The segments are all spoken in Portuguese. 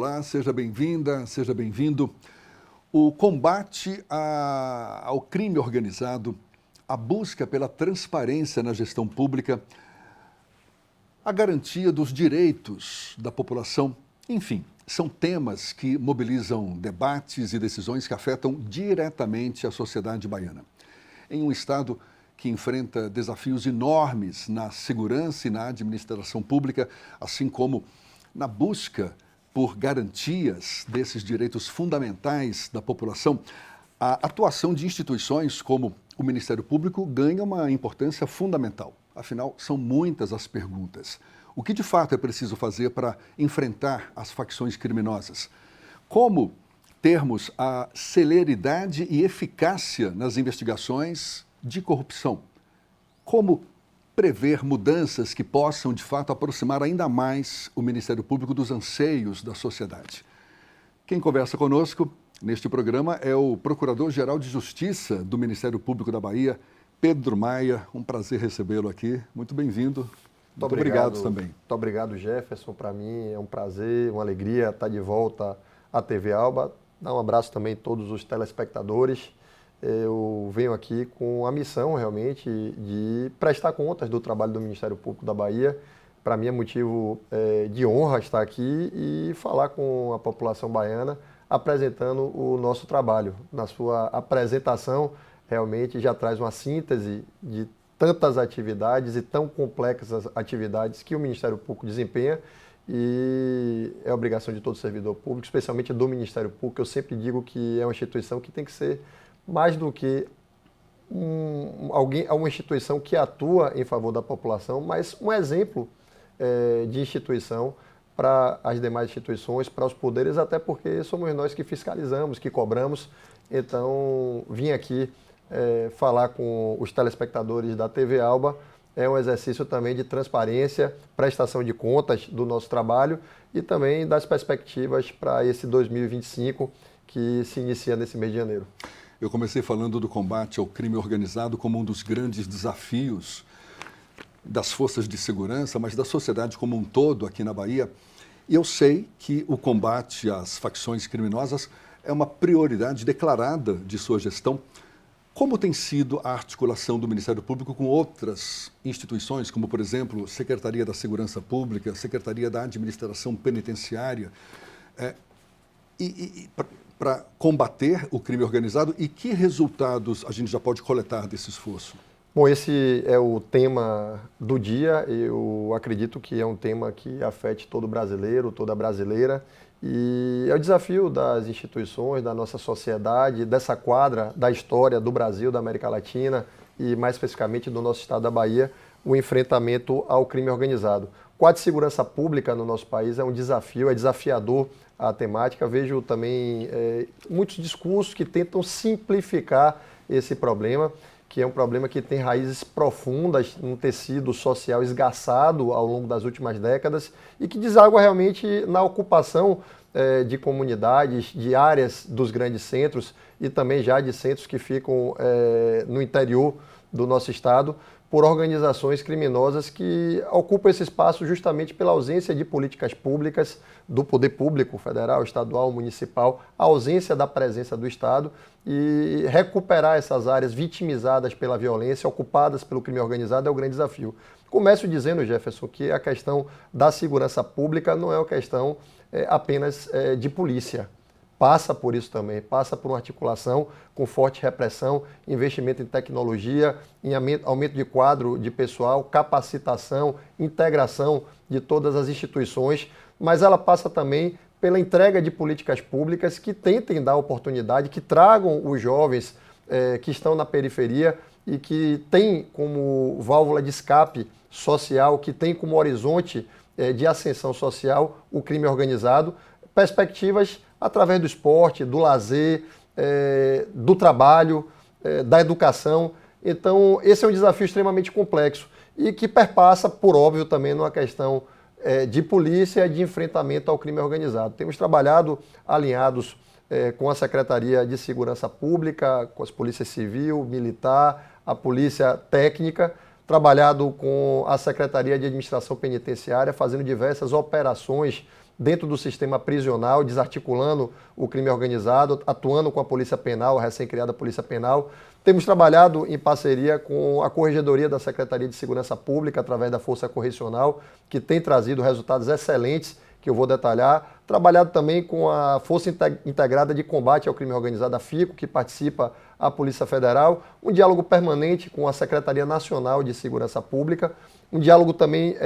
olá, seja bem-vinda, seja bem-vindo. O combate ao crime organizado, a busca pela transparência na gestão pública, a garantia dos direitos da população, enfim, são temas que mobilizam debates e decisões que afetam diretamente a sociedade baiana. Em um estado que enfrenta desafios enormes na segurança e na administração pública, assim como na busca por garantias desses direitos fundamentais da população, a atuação de instituições como o Ministério Público ganha uma importância fundamental. Afinal, são muitas as perguntas. O que de fato é preciso fazer para enfrentar as facções criminosas? Como termos a celeridade e eficácia nas investigações de corrupção? Como prever mudanças que possam, de fato, aproximar ainda mais o Ministério Público dos anseios da sociedade? Quem conversa conosco neste programa é o Procurador-Geral de Justiça do Ministério Público da Bahia, Pedro Maia. Um prazer recebê-lo aqui. Muito bem-vindo. Muito obrigado também. Muito obrigado, Jefferson. Para mim é um prazer, uma alegria estar de volta à TV Alba. Dar um abraço também a todos os telespectadores. Eu venho aqui com a missão, realmente, de prestar contas do trabalho do Ministério Público da Bahia. Para mim é motivo de honra estar aqui e falar com a população baiana, apresentando o nosso trabalho. Na sua apresentação, realmente já traz uma síntese de tantas atividades e tão complexas atividades que o Ministério Público desempenha, e é obrigação de todo servidor público, especialmente do Ministério Público. Eu sempre digo que é uma instituição que tem que ser mais do que uma instituição que atua em favor da população, mas um exemplo de instituição para as demais instituições, para os poderes, até porque somos nós que fiscalizamos, que cobramos. Então, vim aqui falar com os telespectadores da TV Alba. É um exercício também de transparência, prestação de contas do nosso trabalho e também das perspectivas para esse 2025 que se inicia nesse mês de janeiro. Eu comecei falando do combate ao crime organizado como um dos grandes desafios das forças de segurança, mas da sociedade como um todo aqui na Bahia. E eu sei que o combate às facções criminosas é uma prioridade declarada de sua gestão. Como tem sido a articulação do Ministério Público com outras instituições, como, por exemplo, Secretaria da Segurança Pública, Secretaria da Administração Penitenciária, para combater o crime organizado, e que resultados a gente já pode coletar desse esforço? Bom, esse é o tema do dia. Eu acredito que é um tema que afete todo brasileiro, toda brasileira, e é o desafio das instituições, da nossa sociedade, dessa quadra da história do Brasil, da América Latina e mais especificamente do nosso estado da Bahia, o enfrentamento ao crime organizado. O quadro de segurança pública no nosso país é um desafio, é desafiador a temática. Vejo também muitos discursos que tentam simplificar esse problema, que é um problema que tem raízes profundas num tecido social esgaçado ao longo das últimas décadas e que deságua realmente na ocupação de comunidades, de áreas dos grandes centros e também já de centros que ficam no interior do nosso estado, por organizações criminosas que ocupam esse espaço justamente pela ausência de políticas públicas do poder público, federal, estadual, municipal, a ausência da presença do Estado, e recuperar essas áreas vitimizadas pela violência, ocupadas pelo crime organizado, é o grande desafio. Começo dizendo, Jefferson, que a questão da segurança pública não é uma questão apenas de polícia. Passa por isso também, passa por uma articulação com forte repressão, investimento em tecnologia, em aumento de quadro de pessoal, capacitação, integração de todas as instituições, mas ela passa também pela entrega de políticas públicas que tentem dar oportunidade, que tragam os jovens que estão na periferia e que têm como válvula de escape social, que tem como horizonte de ascensão social o crime organizado, perspectivas através do esporte, do lazer, do trabalho, da educação. Então, esse é um desafio extremamente complexo e que perpassa, por óbvio, também numa questão de polícia e de enfrentamento ao crime organizado. Temos trabalhado alinhados com a Secretaria de Segurança Pública, com as polícias civil, militar, a polícia técnica, trabalhado com a Secretaria de Administração Penitenciária, fazendo diversas operações dentro do sistema prisional, desarticulando o crime organizado, atuando com a Polícia Penal, a recém-criada Polícia Penal. Temos trabalhado em parceria com a Corregedoria da Secretaria de Segurança Pública, através da Força Correcional, que tem trazido resultados excelentes, que eu vou detalhar. Trabalhado também com a Força Integrada de Combate ao Crime Organizado, a FICO, que participa a Polícia Federal. Um diálogo permanente com a Secretaria Nacional de Segurança Pública. Um diálogo também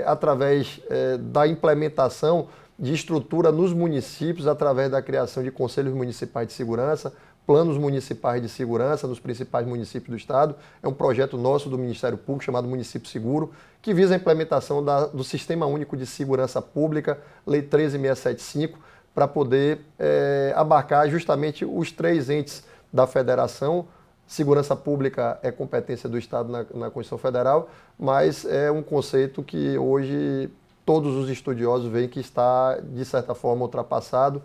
através da implementação de estrutura nos municípios, através da criação de conselhos municipais de segurança, planos municipais de segurança nos principais municípios do estado. É um projeto nosso do Ministério Público chamado Município Seguro, que visa a implementação do Sistema Único de Segurança Pública, Lei 13.675, para poder abarcar justamente os 3 entes da federação. Segurança Pública é competência do Estado na Constituição Federal, mas é um conceito que hoje todos os estudiosos veem que está, de certa forma, ultrapassado.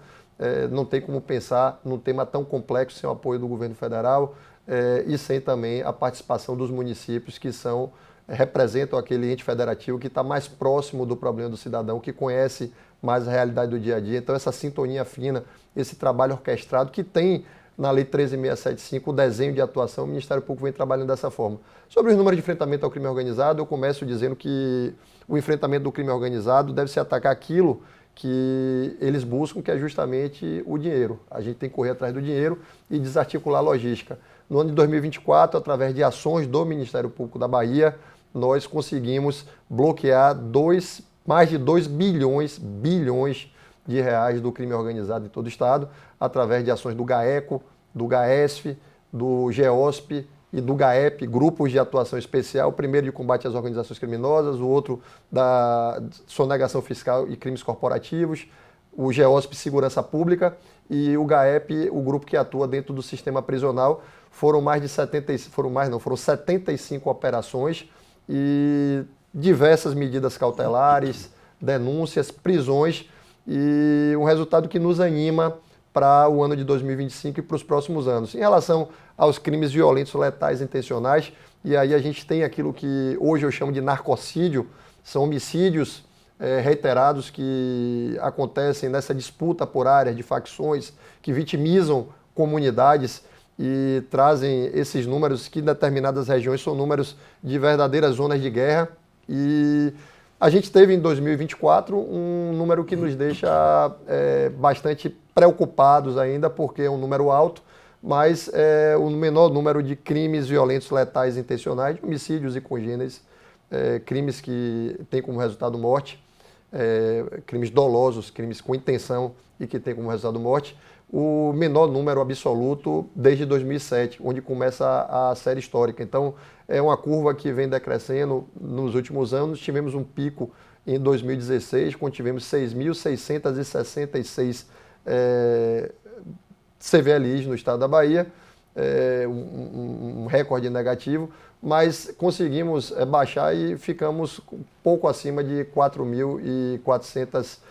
Não tem como pensar num tema tão complexo sem o apoio do governo federal e sem também a participação dos municípios, que representam aquele ente federativo que está mais próximo do problema do cidadão, que conhece mais a realidade do dia a dia. Então, essa sintonia fina, esse trabalho orquestrado que tem na Lei 13.675, o desenho de atuação, o Ministério Público vem trabalhando dessa forma. Sobre os números de enfrentamento ao crime organizado, eu começo dizendo que o enfrentamento do crime organizado deve se atacar aquilo que eles buscam, que é justamente o dinheiro. A gente tem que correr atrás do dinheiro e desarticular a logística. No ano de 2024, através de ações do Ministério Público da Bahia, nós conseguimos bloquear mais de 2 bilhões de reais do crime organizado em todo o estado, através de ações do GAECO, do GAESF, do GEOSP e do GAEP, grupos de atuação especial, o primeiro de combate às organizações criminosas, o outro da sonegação fiscal e crimes corporativos, o GEOSP Segurança Pública e o GAEP, o grupo que atua dentro do sistema prisional. Foram 75 operações e diversas medidas cautelares, denúncias, prisões, e um resultado que nos anima para o ano de 2025 e para os próximos anos. Em relação aos crimes violentos, letais, intencionais, e aí a gente tem aquilo que hoje eu chamo de narcocídio, são homicídios reiterados que acontecem nessa disputa por áreas de facções, que vitimizam comunidades e trazem esses números que em determinadas regiões são números de verdadeiras zonas de guerra. E a gente teve em 2024 um número que nos deixa bastante preocupados ainda, porque é um número alto, mas é o menor número de crimes violentos, letais, intencionais, homicídios e congêneres, crimes que têm como resultado morte, crimes dolosos, crimes com intenção e que têm como resultado morte, o menor número absoluto desde 2007, onde começa a série histórica. Então, é uma curva que vem decrescendo nos últimos anos. Tivemos um pico em 2016, quando tivemos 6.666 CVLIs no estado da Bahia, um recorde negativo, mas conseguimos baixar e ficamos pouco acima de 4.400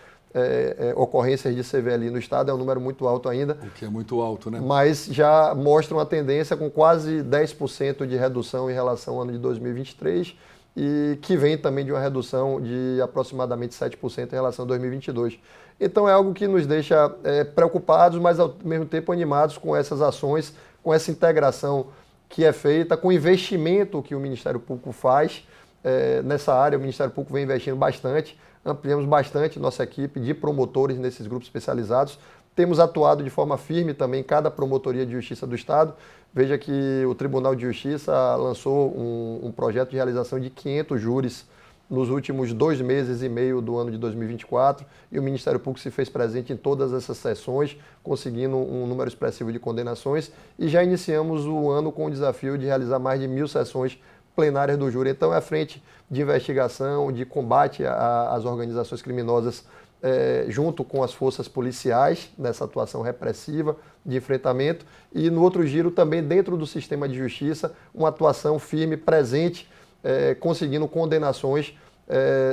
ocorrências de CVLI no estado. É um número muito alto ainda. O que é muito alto, né? Mas já mostra uma tendência com quase 10% de redução em relação ao ano de 2023 e que vem também de uma redução de aproximadamente 7% em relação a 2022. Então é algo que nos deixa preocupados, mas ao mesmo tempo animados com essas ações, com essa integração que é feita, com o investimento que o Ministério Público faz nessa área. O Ministério Público vem investindo bastante, ampliamos bastante nossa equipe de promotores nesses grupos especializados. Temos atuado de forma firme também em cada promotoria de justiça do estado. Veja que o Tribunal de Justiça lançou um projeto de realização de 500 júris nos últimos 2 meses e meio do ano de 2024, e o Ministério Público se fez presente em todas essas sessões, conseguindo um número expressivo de condenações, e já iniciamos o ano com o desafio de realizar mais de 1.000 sessões plenárias do júri. Então, é a frente de investigação, de combate às organizações criminosas, junto com as forças policiais, nessa atuação repressiva de enfrentamento, e no outro giro também dentro do sistema de justiça, uma atuação firme, presente, conseguindo condenações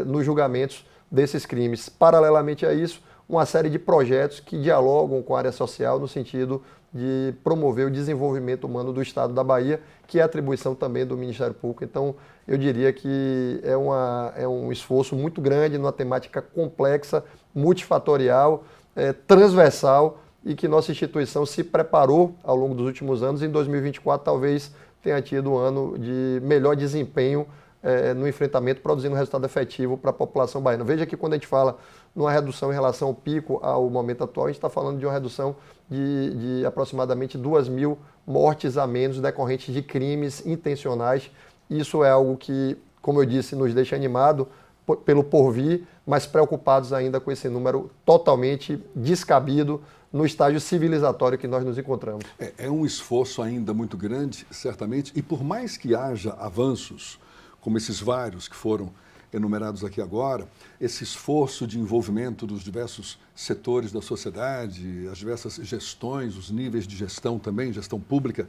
nos julgamentos desses crimes. Paralelamente a isso, uma série de projetos que dialogam com a área social no sentido de promover o desenvolvimento humano do Estado da Bahia, que é atribuição também do Ministério Público. Então, eu diria que é um esforço muito grande, numa temática complexa, multifatorial, transversal, e que nossa instituição se preparou ao longo dos últimos anos. Em 2024, talvez tenha tido um ano de melhor desempenho no enfrentamento, produzindo um resultado efetivo para a população baiana. Veja que quando a gente fala numa redução em relação ao pico, ao momento atual, a gente está falando de uma redução de aproximadamente 2.000 mortes a menos decorrentes de crimes intencionais. Isso é algo que, como eu disse, nos deixa animado pelo porvir, mas preocupados ainda com esse número totalmente descabido no estágio civilizatório que nós nos encontramos. É um esforço ainda muito grande, certamente, e por mais que haja avanços, como esses vários que foram enumerados aqui agora, esse esforço de envolvimento dos diversos setores da sociedade, as diversas gestões, os níveis de gestão também, gestão pública,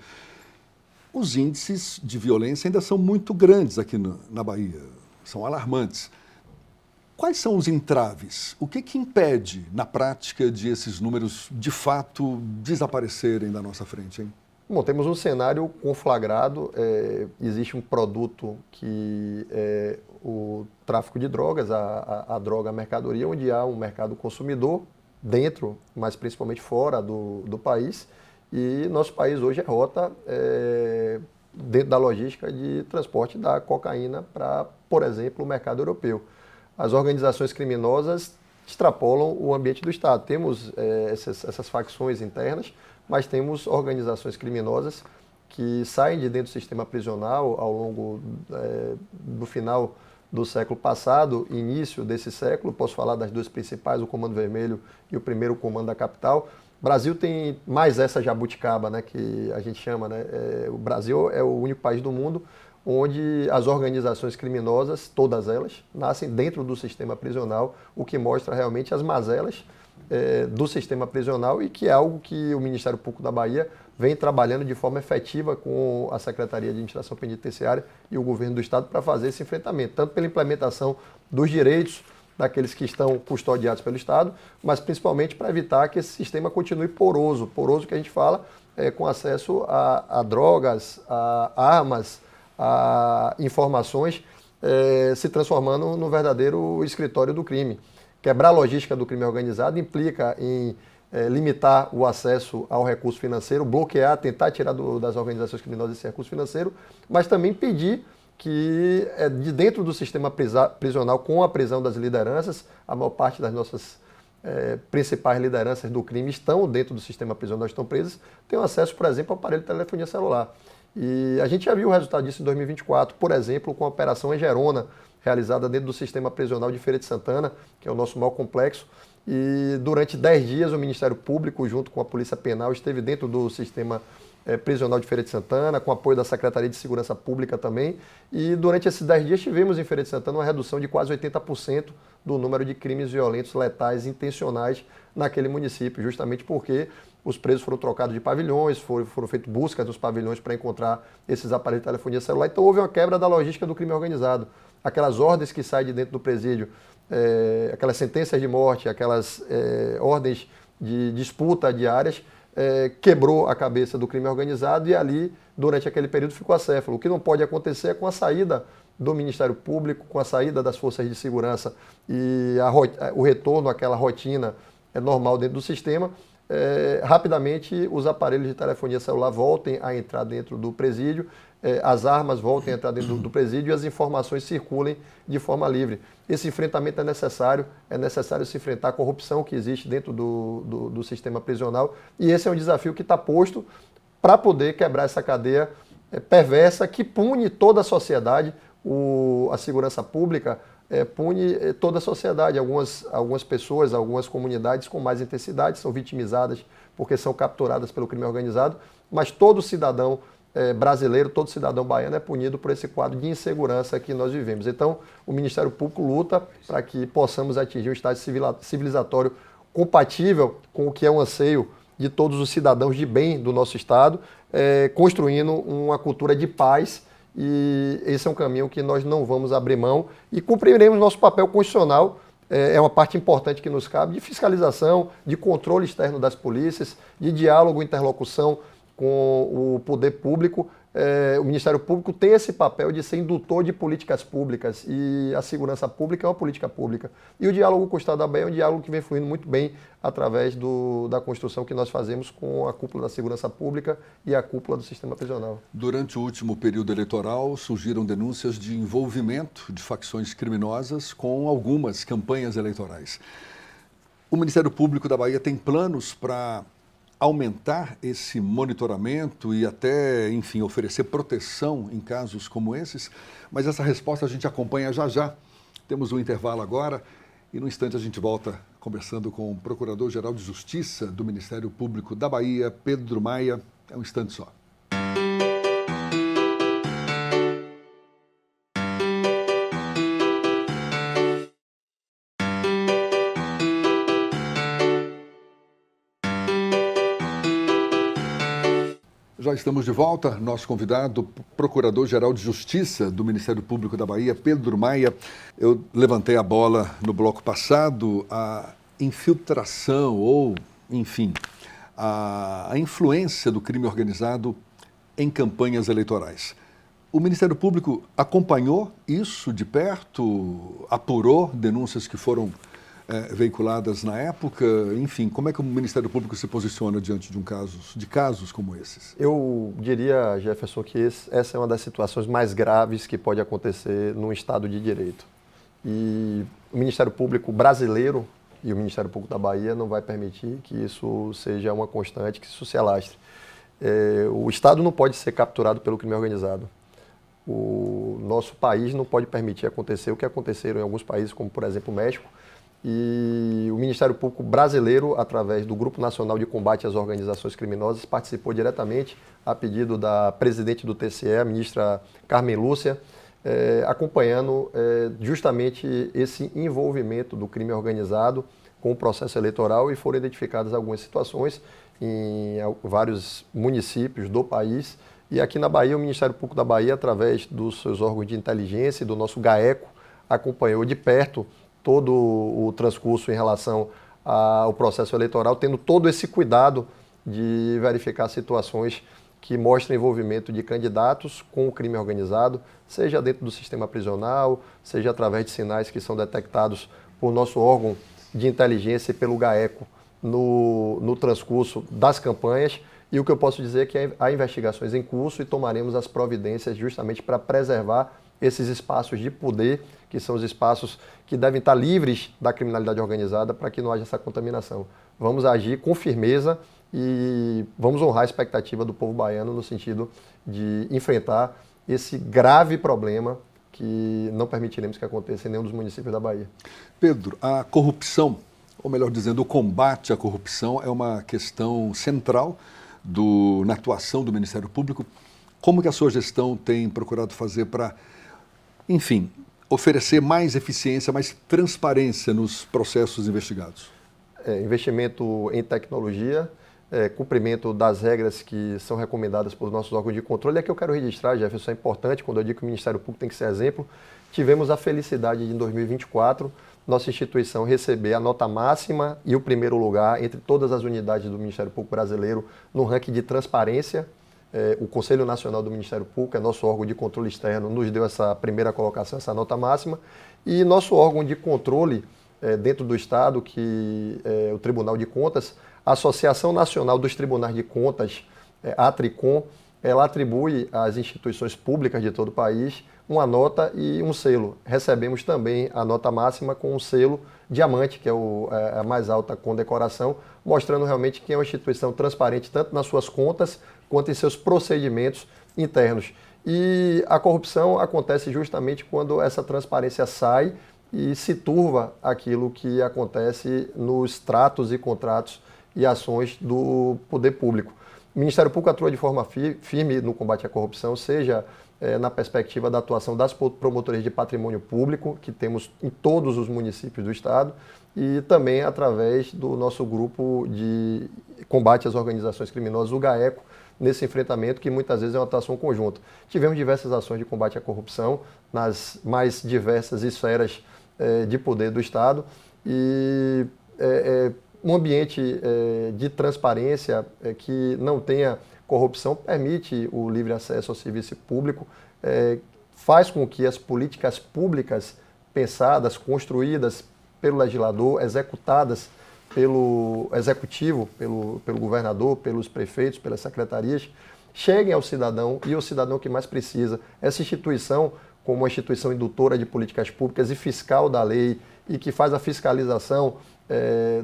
os índices de violência ainda são muito grandes aqui na Bahia, são alarmantes. Quais são os entraves? O que impede, na prática, de esses números, de fato, desaparecerem da nossa frente, hein? Bom, temos um cenário conflagrado, existe um produto que é o tráfico de drogas, a droga, a mercadoria, onde há um mercado consumidor dentro, mas principalmente fora do país, e nosso país hoje é rota dentro da logística de transporte da cocaína para, por exemplo, o mercado europeu. As organizações criminosas extrapolam o ambiente do Estado. Temos essas facções internas, mas temos organizações criminosas que saem de dentro do sistema prisional ao longo do final do século passado, início desse século. Posso falar das duas principais, o Comando Vermelho e o primeiro Comando da Capital. O Brasil tem mais essa jabuticaba, né, que a gente chama, né? O Brasil é o único país do mundo onde as organizações criminosas, todas elas, nascem dentro do sistema prisional, o que mostra realmente as mazelas do sistema prisional, e que é algo que o Ministério Público da Bahia vem trabalhando de forma efetiva com a Secretaria de Administração Penitenciária e o Governo do Estado para fazer esse enfrentamento, tanto pela implementação dos direitos daqueles que estão custodiados pelo Estado, mas principalmente para evitar que esse sistema continue poroso que a gente fala, com acesso a drogas, a armas, a informações, se transformando no verdadeiro escritório do crime. Quebrar a logística do crime organizado implica em limitar o acesso ao recurso financeiro, bloquear, tentar tirar das organizações criminosas esse recurso financeiro, mas também pedir que de dentro do sistema prisional, com a prisão das lideranças, a maior parte das nossas principais lideranças do crime estão dentro do sistema prisional, estão presas, tenham acesso, por exemplo, ao aparelho de telefonia celular. E a gente já viu o resultado disso em 2024, por exemplo, com a Operação Engerona, realizada dentro do sistema prisional de Feira de Santana, que é o nosso maior complexo. E durante 10 dias o Ministério Público, junto com a Polícia Penal, esteve dentro do sistema prisional de Feira de Santana, com apoio da Secretaria de Segurança Pública também. E durante esses 10 dias tivemos em Feira de Santana uma redução de quase 80% do número de crimes violentos, letais, intencionais naquele município, justamente porque os presos foram trocados de pavilhões, foram feitas buscas nos pavilhões para encontrar esses aparelhos de telefonia celular. Então houve uma quebra da logística do crime organizado. Aquelas ordens que saem de dentro do presídio, aquelas sentenças de morte, aquelas ordens de disputa diárias, quebrou a cabeça do crime organizado, e ali, durante aquele período, ficou acéfalo. O que não pode acontecer é com a saída do Ministério Público, com a saída das forças de segurança e o retorno àquela rotina normal dentro do sistema, rapidamente os aparelhos de telefonia celular voltem a entrar dentro do presídio, as armas voltem a entrar dentro do presídio e as informações circulem de forma livre. Esse enfrentamento é necessário se enfrentar a corrupção que existe dentro do sistema prisional, e esse é um desafio que está posto para poder quebrar essa cadeia perversa que pune toda a sociedade. A segurança pública pune toda a sociedade. Algumas pessoas, algumas comunidades com mais intensidade são vitimizadas porque são capturadas pelo crime organizado, mas todo cidadão brasileiro, todo cidadão baiano é punido por esse quadro de insegurança que nós vivemos. Então, o Ministério Público luta para que possamos atingir um estágio civilizatório compatível com o que é o anseio de todos os cidadãos de bem do nosso Estado, construindo uma cultura de paz, e esse é um caminho que nós não vamos abrir mão, e cumpriremos nosso papel constitucional é uma parte importante que nos cabe de fiscalização, de controle externo das polícias, de diálogo, interlocução com o poder público. O Ministério Público tem esse papel de ser indutor de políticas públicas e a segurança pública é uma política pública. E o diálogo com o Estado da Bahia é um diálogo que vem fluindo muito bem através da construção que nós fazemos com a cúpula da segurança pública e a cúpula do sistema prisional. Durante o último período eleitoral, surgiram denúncias de envolvimento de facções criminosas com algumas campanhas eleitorais. O Ministério Público da Bahia tem planos para aumentar esse monitoramento e até, enfim, oferecer proteção em casos como esses, mas essa resposta a gente acompanha já já. Temos um intervalo agora e no instante a gente volta conversando com o Procurador-Geral de Justiça do Ministério Público da Bahia, Pedro Maia. É um instante só. Já estamos de volta. Nosso convidado, Procurador-Geral de Justiça do Ministério Público da Bahia, Pedro Maia. Eu levantei a bola no bloco passado, a infiltração ou, enfim, a influência do crime organizado em campanhas eleitorais. O Ministério Público acompanhou isso de perto, apurou denúncias que foram veiculadas na época, enfim, como é que o Ministério Público se posiciona diante de casos como esses? Eu diria, Jefferson, que essa é uma das situações mais graves que pode acontecer num Estado de Direito. E o Ministério Público brasileiro e o Ministério Público da Bahia não vai permitir que isso seja uma constante, que isso se alastre. O Estado não pode ser capturado pelo crime organizado. O nosso país não pode permitir acontecer o que aconteceram em alguns países, como por exemplo o México. E o Ministério Público brasileiro, através do Grupo Nacional de Combate às Organizações Criminosas, participou diretamente, a pedido da presidente do TCE, a ministra Carmen Lúcia, acompanhando justamente esse envolvimento do crime organizado com o processo eleitoral, e foram identificadas algumas situações em vários municípios do país. E aqui na Bahia, o Ministério Público da Bahia, através dos seus órgãos de inteligência e do nosso GAECO, acompanhou de perto todo o transcurso em relação ao processo eleitoral, tendo todo esse cuidado de verificar situações que mostrem envolvimento de candidatos com o crime organizado, seja dentro do sistema prisional, seja através de sinais que são detectados por nosso órgão de inteligência e pelo GAECO no transcurso das campanhas. E o que eu posso dizer é que há investigações em curso e tomaremos as providências justamente para preservar esses espaços de poder, que são os espaços que devem estar livres da criminalidade organizada, para que não haja essa contaminação. Vamos agir com firmeza e vamos honrar a expectativa do povo baiano no sentido de enfrentar esse grave problema que não permitiremos que aconteça em nenhum dos municípios da Bahia. Pedro, a corrupção, ou melhor dizendo, o combate à corrupção é uma questão central na atuação do Ministério Público. Como que a sua gestão tem procurado fazer para, enfim, oferecer mais eficiência, mais transparência nos processos investigados? Investimento em tecnologia, cumprimento das regras que são recomendadas pelos nossos órgãos de controle. É que eu quero registrar, Jefferson, é importante, quando eu digo que o Ministério Público tem que ser exemplo. Tivemos a felicidade de, em 2024, nossa instituição receber a nota máxima e o primeiro lugar entre todas as unidades do Ministério Público brasileiro no ranking de transparência. O Conselho Nacional do Ministério Público, nosso órgão de controle externo, nos deu essa primeira colocação, essa nota máxima. E nosso órgão de controle dentro do Estado, que é o Tribunal de Contas, a Associação Nacional dos Tribunais de Contas, a Tricom, ela atribui às instituições públicas de todo o país uma nota e um selo. Recebemos também a nota máxima com um selo diamante, que é a mais alta condecoração, mostrando realmente que é uma instituição transparente tanto nas suas contas quanto em seus procedimentos internos. E a corrupção acontece justamente quando essa transparência sai e se turva aquilo que acontece nos tratos e contratos e ações do poder público. O Ministério Público atua de forma firme no combate à corrupção, seja na perspectiva da atuação das promotorias de patrimônio público, que temos em todos os municípios do Estado, e também através do nosso grupo de combate às organizações criminosas, o GAECO, nesse enfrentamento, que muitas vezes é uma atuação conjunta. Tivemos diversas ações de combate à corrupção nas mais diversas esferas de poder do Estado e um ambiente de transparência que não tenha corrupção permite o livre acesso ao serviço público, faz com que as políticas públicas pensadas, construídas pelo legislador, executadas pelo executivo, pelo governador, pelos prefeitos, pelas secretarias, cheguem ao cidadão e ao cidadão que mais precisa. Essa instituição, como uma instituição indutora de políticas públicas e fiscal da lei e que faz a fiscalização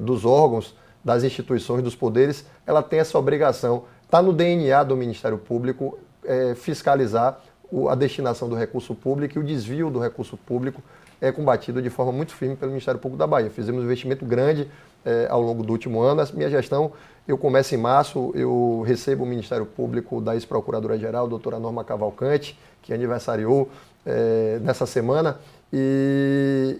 dos órgãos, das instituições, dos poderes, ela tem essa obrigação. Está no DNA do Ministério Público fiscalizar a destinação do recurso público e o desvio do recurso público é combatido de forma muito firme pelo Ministério Público da Bahia. Fizemos um investimento grande ao longo do último ano. A minha gestão, eu começo em março, eu recebo o Ministério Público da ex-procuradora-geral, doutora Norma Cavalcante, que aniversariou nessa semana, e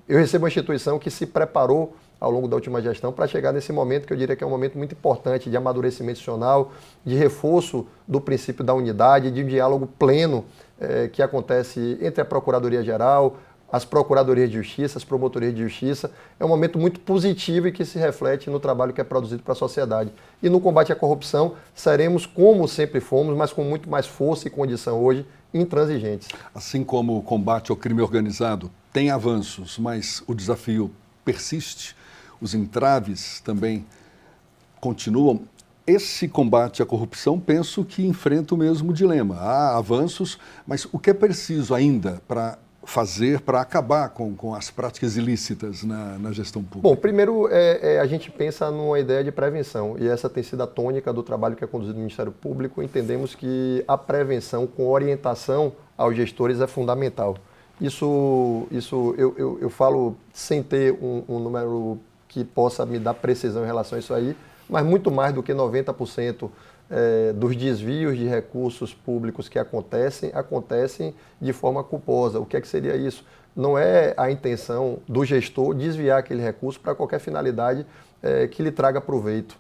eu recebo uma instituição que se preparou ao longo da última gestão para chegar nesse momento que eu diria que é um momento muito importante de amadurecimento institucional, de reforço do princípio da unidade, de um diálogo pleno que acontece entre a Procuradoria-Geral, as Procuradorias de Justiça, as Promotorias de Justiça. É um momento muito positivo e que se reflete no trabalho que é produzido para a sociedade. E no combate à corrupção, seremos, como sempre fomos, mas com muito mais força e condição hoje, intransigentes. Assim como o combate ao crime organizado tem avanços, mas o desafio persiste, os entraves também continuam. Esse combate à corrupção, penso que enfrenta o mesmo dilema. Há avanços, mas o que é preciso ainda para fazer, para acabar com as práticas ilícitas na gestão pública? Bom, primeiro a gente pensa numa ideia de prevenção, e essa tem sido a tônica do trabalho que é conduzido no Ministério Público. Entendemos que a prevenção com orientação aos gestores é fundamental. Isso eu falo sem ter um número que possa me dar precisão em relação a isso aí, mas muito mais do que 90% dos desvios de recursos públicos que acontecem de forma culposa. O que é que seria isso? Não é a intenção do gestor desviar aquele recurso para qualquer finalidade que lhe traga proveito.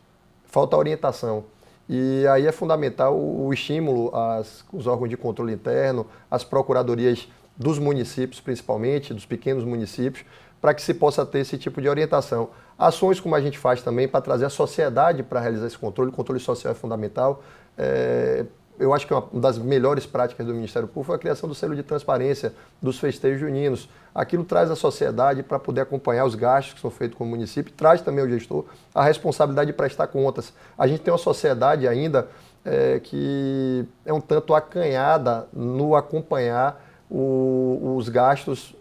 Falta orientação. E aí é fundamental o estímulo aos órgãos de controle interno, às procuradorias dos municípios, principalmente, dos pequenos municípios, para que se possa ter esse tipo de orientação. Ações como a gente faz também para trazer a sociedade para realizar esse controle. O controle social é fundamental. Eu acho que uma das melhores práticas do Ministério Público foi a criação do selo de transparência dos festejos juninos. Aquilo traz a sociedade para poder acompanhar os gastos que são feitos com o município, traz também ao gestor a responsabilidade de prestar contas. A gente tem uma sociedade ainda que é um tanto acanhada no acompanhar os gastos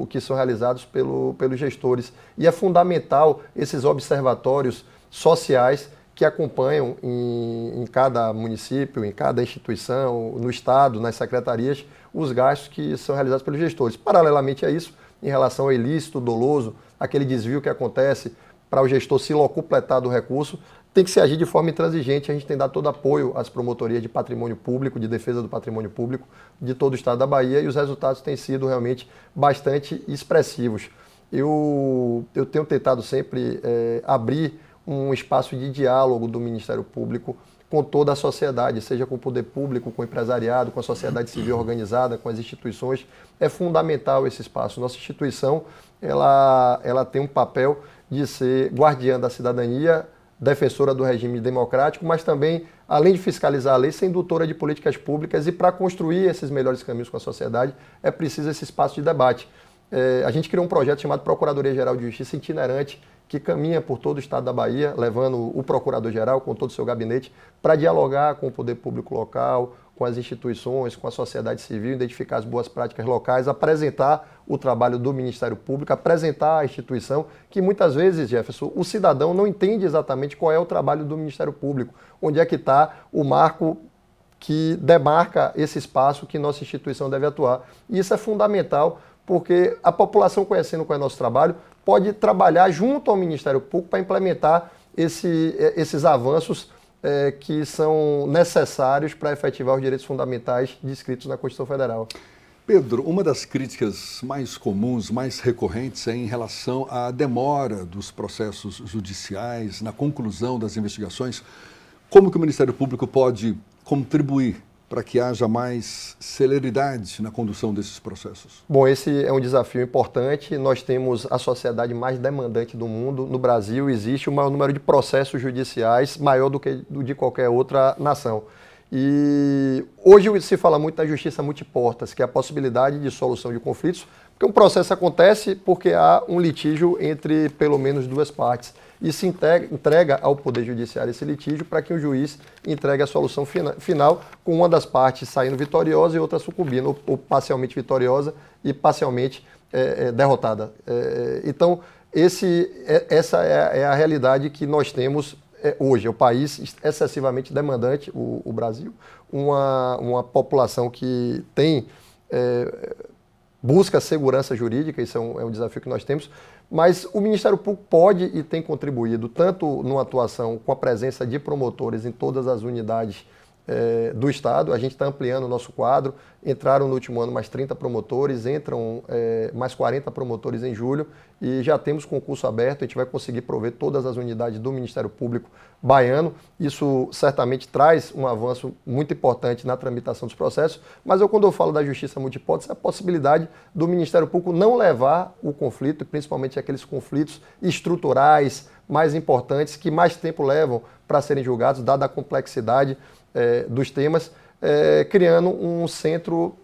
que são realizados pelos gestores. E é fundamental esses observatórios sociais que acompanham em cada município, em cada instituição, no Estado, nas secretarias, os gastos que são realizados pelos gestores. Paralelamente a isso, em relação ao ilícito doloso, aquele desvio que acontece para o gestor se locupletar do recurso, tem que se agir de forma intransigente. A gente tem dado todo apoio às promotorias de patrimônio público, de defesa do patrimônio público de todo o Estado da Bahia, e os resultados têm sido realmente bastante expressivos. Eu tenho tentado sempre abrir um espaço de diálogo do Ministério Público com toda a sociedade, seja com o poder público, com o empresariado, com a sociedade civil organizada, com as instituições. É fundamental esse espaço. Nossa instituição ela tem um papel de ser guardiã da cidadania, defensora do regime democrático, mas também, além de fiscalizar a lei, ser indutora de políticas públicas, e para construir esses melhores caminhos com a sociedade é preciso esse espaço de debate. A gente criou um projeto chamado Procuradoria-Geral de Justiça itinerante, que caminha por todo o Estado da Bahia, levando o Procurador-Geral com todo o seu gabinete para dialogar com o poder público local, com as instituições, com a sociedade civil, identificar as boas práticas locais, apresentar o trabalho do Ministério Público, apresentar a instituição, que muitas vezes, Jefferson, o cidadão não entende exatamente qual é o trabalho do Ministério Público, onde é que está o marco que demarca esse espaço que nossa instituição deve atuar. E isso é fundamental, porque a população, conhecendo qual é o nosso trabalho, pode trabalhar junto ao Ministério Público para implementar esses avanços que são necessários para efetivar os direitos fundamentais descritos na Constituição Federal. Pedro, uma das críticas mais comuns, mais recorrentes, é em relação à demora dos processos judiciais, na conclusão das investigações. Como que o Ministério Público pode contribuir para que haja mais celeridade na condução desses processos? Bom, esse é um desafio importante. Nós temos a sociedade mais demandante do mundo. No Brasil existe o maior número de processos judiciais, maior do que o de qualquer outra nação. E hoje se fala muito da justiça multiportas, que é a possibilidade de solução de conflitos, porque um processo acontece porque há um litígio entre pelo menos duas partes. E se entrega ao Poder Judiciário esse litígio para que o juiz entregue a solução final, com uma das partes saindo vitoriosa e outra sucumbindo, ou parcialmente vitoriosa e parcialmente derrotada. Então, essa é a realidade que nós temos hoje. É o país excessivamente demandante, o Brasil, uma população que tem... busca segurança jurídica, isso é um desafio que nós temos, mas o Ministério Público pode e tem contribuído tanto numa atuação com a presença de promotores em todas as unidades do Estado. A gente está ampliando o nosso quadro, entraram no último ano mais 30 promotores, entram mais 40 promotores em julho e já temos concurso aberto, a gente vai conseguir prover todas as unidades do Ministério Público baiano. Isso certamente traz um avanço muito importante na tramitação dos processos, mas quando eu falo da justiça multihipótese, é a possibilidade do Ministério Público não levar o conflito, principalmente aqueles conflitos estruturais mais importantes, que mais tempo levam para serem julgados, dada a complexidade dos temas, criando um centro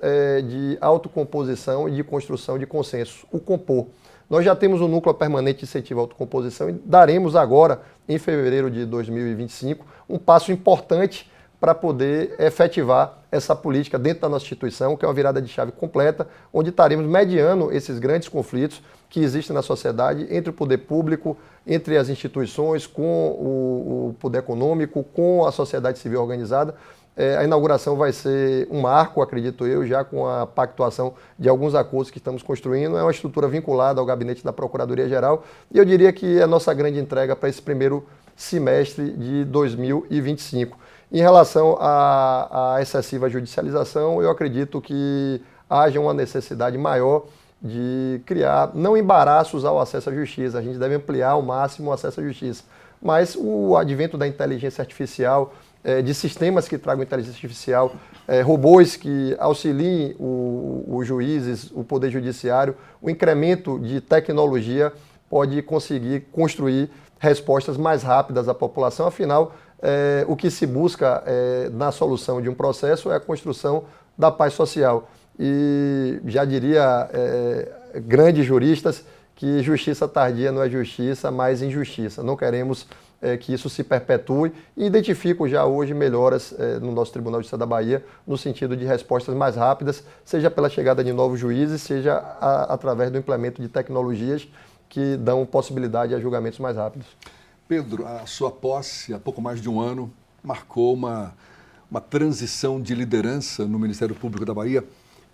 de autocomposição e de construção de consenso, o Compor. Nós já temos um núcleo permanente de incentivo à autocomposição e daremos agora, em fevereiro de 2025, um passo importante para poder efetivar essa política dentro da nossa instituição, que é uma virada de chave completa, onde estaremos mediando esses grandes conflitos que existem na sociedade entre o poder público, entre as instituições, com o poder econômico, com a sociedade civil organizada. A inauguração vai ser um marco, acredito eu, já com a pactuação de alguns acordos que estamos construindo. É uma estrutura vinculada ao gabinete da Procuradoria-Geral e eu diria que é a nossa grande entrega para esse primeiro semestre de 2025. Em relação à excessiva judicialização, eu acredito que haja uma necessidade maior de criar, não embaraços ao acesso à justiça, a gente deve ampliar ao máximo o acesso à justiça, mas o advento da inteligência artificial, de sistemas que tragam inteligência artificial, robôs que auxiliem os juízes, o poder judiciário, o incremento de tecnologia pode conseguir construir respostas mais rápidas à população. Afinal, o que se busca na solução de um processo é a construção da paz social. E já diria grandes juristas que justiça tardia não é justiça, mas injustiça. Não queremos que isso se perpetue e identifico já hoje melhoras no nosso Tribunal de Justiça da Bahia no sentido de respostas mais rápidas, seja pela chegada de novos juízes, seja através do implemento de tecnologias que dão possibilidade a julgamentos mais rápidos. Pedro, a sua posse há pouco mais de um ano marcou uma transição de liderança no Ministério Público da Bahia.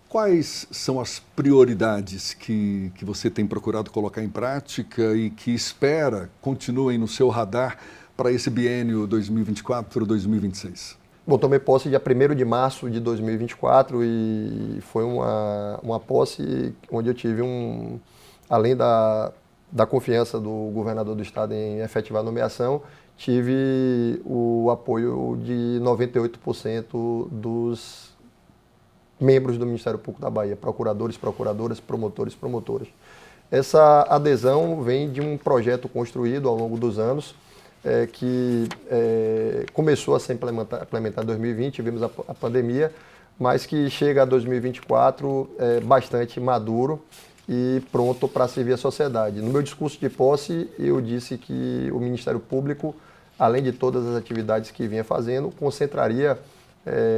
Quais são as prioridades que você tem procurado colocar em prática e que espera continuem no seu radar para esse biênio 2024-2026? Bom, tomei posse dia 1º de março de 2024 e foi uma posse onde eu tive além da confiança do governador do estado em efetivar a nomeação, tive o apoio de 98% dos membros do Ministério Público da Bahia, procuradores, procuradoras, promotores, promotoras. Essa adesão vem de um projeto construído ao longo dos anos, que começou a ser implementado em 2020, vimos a pandemia, mas que chega a 2024 bastante maduro e pronto para servir a sociedade. No meu discurso de posse, eu disse que o Ministério Público, além de todas as atividades que vinha fazendo, concentraria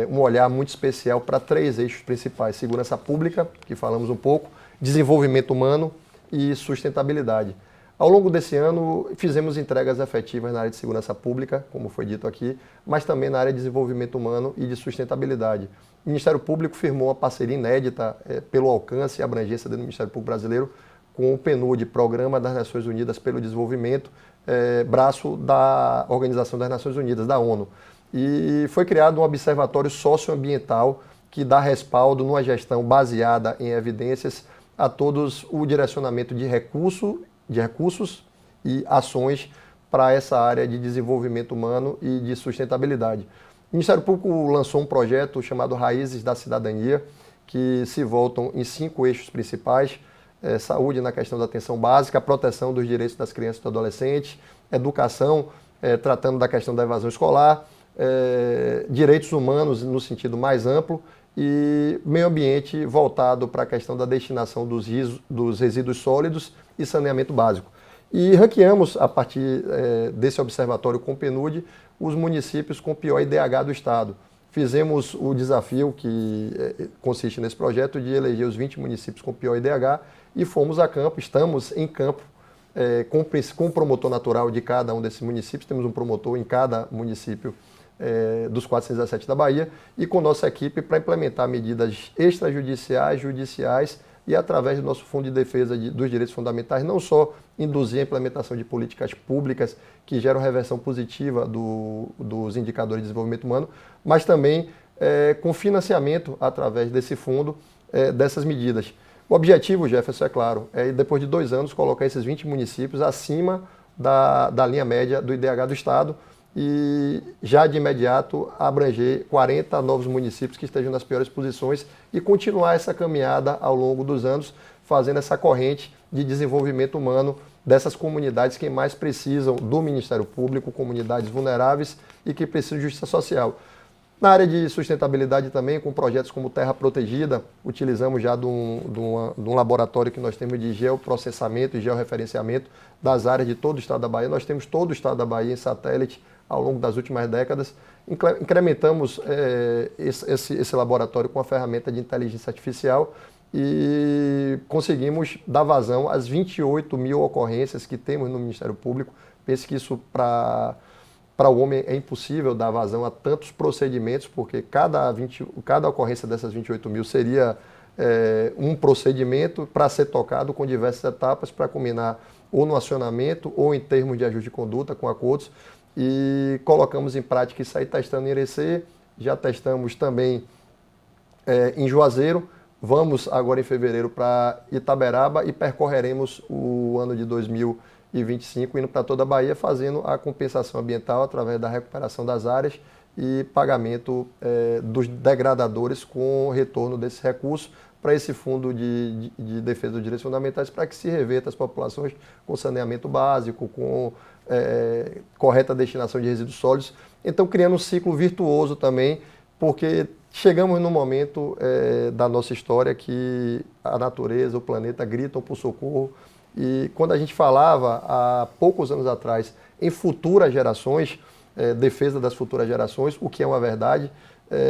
um olhar muito especial para 3 eixos principais: segurança pública, que falamos um pouco, desenvolvimento humano e sustentabilidade. Ao longo desse ano, fizemos entregas efetivas na área de segurança pública, como foi dito aqui, mas também na área de desenvolvimento humano e de sustentabilidade. O Ministério Público firmou uma parceria inédita pelo alcance e abrangência do Ministério Público Brasileiro com o PNUD, Programa das Nações Unidas pelo Desenvolvimento, braço da Organização das Nações Unidas, da ONU. E foi criado um observatório socioambiental que dá respaldo numa gestão baseada em evidências a todos o direcionamento de recursos e ações para essa área de desenvolvimento humano e de sustentabilidade. O Ministério Público lançou um projeto chamado Raízes da Cidadania, que se voltam em 5 eixos principais: saúde na questão da atenção básica, proteção dos direitos das crianças e dos adolescentes, educação, tratando da questão da evasão escolar, direitos humanos no sentido mais amplo e meio ambiente voltado para a questão da destinação dos resíduos sólidos e saneamento básico. E ranqueamos, a partir desse observatório com o PNUD, os municípios com pior IDH do Estado. Fizemos o desafio que consiste nesse projeto de eleger os 20 municípios com pior IDH e fomos a campo, estamos em campo com o promotor natural de cada um desses municípios, temos um promotor em cada município dos 417 da Bahia, e com nossa equipe para implementar medidas extrajudiciais, judiciais e através do nosso Fundo de Defesa dos Direitos Fundamentais, não só induzir a implementação de políticas públicas que geram reversão positiva dos indicadores de desenvolvimento humano, mas também com financiamento através desse fundo dessas medidas. O objetivo, Jefferson, é claro, depois de 2 anos, colocar esses 20 municípios acima da linha média do IDH do Estado e já de imediato abranger 40 novos municípios que estejam nas piores posições e continuar essa caminhada ao longo dos anos, fazendo essa corrente de desenvolvimento humano dessas comunidades que mais precisam do Ministério Público, comunidades vulneráveis e que precisam de justiça social. Na área de sustentabilidade também, com projetos como Terra Protegida, utilizamos já de um laboratório que nós temos de geoprocessamento e georreferenciamento das áreas de todo o estado da Bahia. Nós temos todo o estado da Bahia em satélite ao longo das últimas décadas. Incrementamos esse laboratório com a ferramenta de inteligência artificial e conseguimos dar vazão às 28 mil ocorrências que temos no Ministério Público. Pense que isso para o homem é impossível dar vazão a tantos procedimentos, porque cada ocorrência dessas 28 mil seria um procedimento para ser tocado com diversas etapas para culminar ou no acionamento ou em termos de ajuste de conduta com acordos. E colocamos em prática isso aí, testando em Irecê, já testamos também em Juazeiro, vamos agora em fevereiro para Itaberaba e percorreremos o ano de 2025 indo para toda a Bahia, fazendo a compensação ambiental através da recuperação das áreas e pagamento dos degradadores com retorno desses recursos para esse Fundo de Defesa dos Direitos Fundamentais, para que se reverta as populações com saneamento básico, com correta destinação de resíduos sólidos. Então, criando um ciclo virtuoso também, porque chegamos num momento da nossa história que a natureza, o planeta gritam por socorro. E quando a gente falava, há poucos anos atrás, em futuras gerações, defesa das futuras gerações, o que é uma verdade,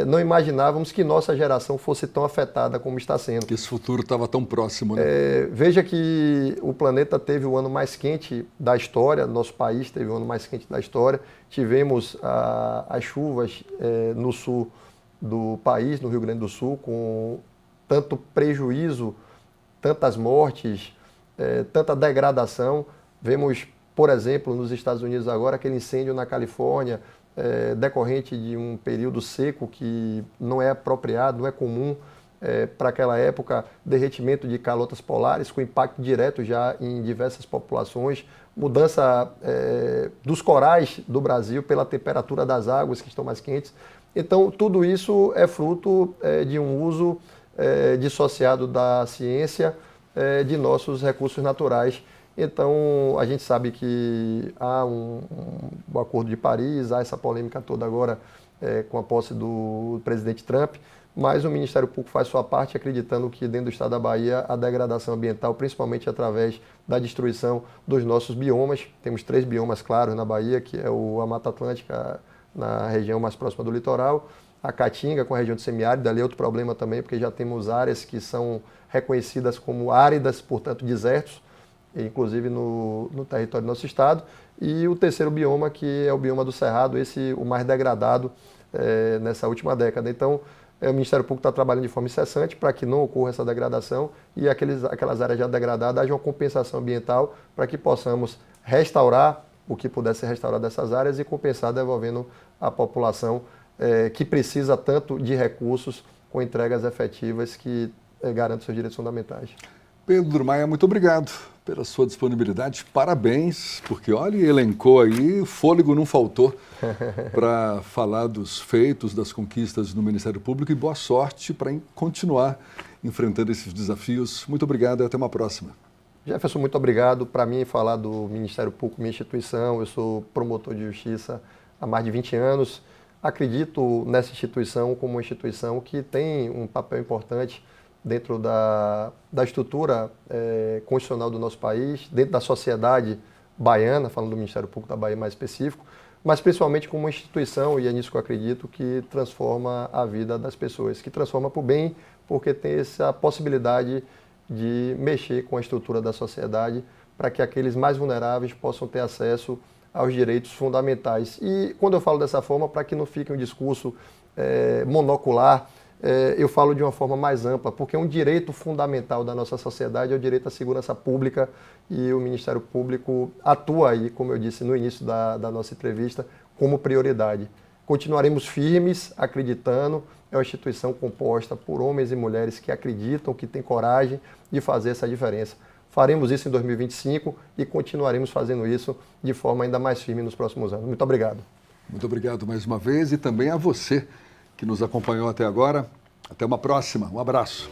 não imaginávamos que nossa geração fosse tão afetada como está sendo. Que esse futuro estava tão próximo, né? Veja que o planeta teve o ano mais quente da história, nosso país teve o ano mais quente da história, tivemos as chuvas no sul do país, no Rio Grande do Sul, com tanto prejuízo, tantas mortes, tanta degradação. Vemos, por exemplo, nos Estados Unidos agora, aquele incêndio na Califórnia, decorrente de um período seco que não é apropriado, não é comum para aquela época, derretimento de calotas polares com impacto direto já em diversas populações, mudança dos corais do Brasil pela temperatura das águas que estão mais quentes. Então, tudo isso é fruto de um uso dissociado da ciência, de nossos recursos naturais. Então, a gente sabe que há um Acordo de Paris, há essa polêmica toda agora com a posse do presidente Trump, mas o Ministério Público faz sua parte, acreditando que dentro do estado da Bahia a degradação ambiental, principalmente através da destruição dos nossos biomas, temos 3 biomas claros na Bahia, que é a Mata Atlântica na região mais próxima do litoral, a Caatinga com a região de semiárido, ali é outro problema também, porque já temos áreas que são reconhecidas como áridas, portanto desertos, inclusive no território do nosso estado, e o terceiro bioma, que é o bioma do Cerrado, esse o mais degradado nessa última década. Então, o Ministério Público está trabalhando de forma incessante para que não ocorra essa degradação e aquelas áreas já degradadas haja uma compensação ambiental para que possamos restaurar o que puder ser restaurado dessas áreas e compensar devolvendo à população que precisa tanto de recursos com entregas efetivas que garantam seus direitos fundamentais. Pedro Maia, muito obrigado pela sua disponibilidade. Parabéns, porque olha, elencou aí, fôlego não faltou para falar dos feitos, das conquistas do Ministério Público, e boa sorte para continuar enfrentando esses desafios. Muito obrigado e até uma próxima. Jefferson, muito obrigado. Para mim, falar do Ministério Público, minha instituição, eu sou promotor de justiça há mais de 20 anos. Acredito nessa instituição como uma instituição que tem um papel importante dentro da estrutura constitucional do nosso país, dentro da sociedade baiana, falando do Ministério Público da Bahia mais específico, mas principalmente como uma instituição, e é nisso que eu acredito, que transforma a vida das pessoas, que transforma para o bem, porque tem essa possibilidade de mexer com a estrutura da sociedade para que aqueles mais vulneráveis possam ter acesso aos direitos fundamentais. E quando eu falo dessa forma, para que não fique um discurso monocular, eu falo de uma forma mais ampla, porque um direito fundamental da nossa sociedade é o direito à segurança pública, e o Ministério Público atua aí, como eu disse no início da nossa entrevista, como prioridade. Continuaremos firmes, acreditando, é uma instituição composta por homens e mulheres que acreditam, que têm coragem de fazer essa diferença. Faremos isso em 2025 e continuaremos fazendo isso de forma ainda mais firme nos próximos anos. Muito obrigado. Muito obrigado mais uma vez e também a você que nos acompanhou até agora. Até uma próxima. Um abraço.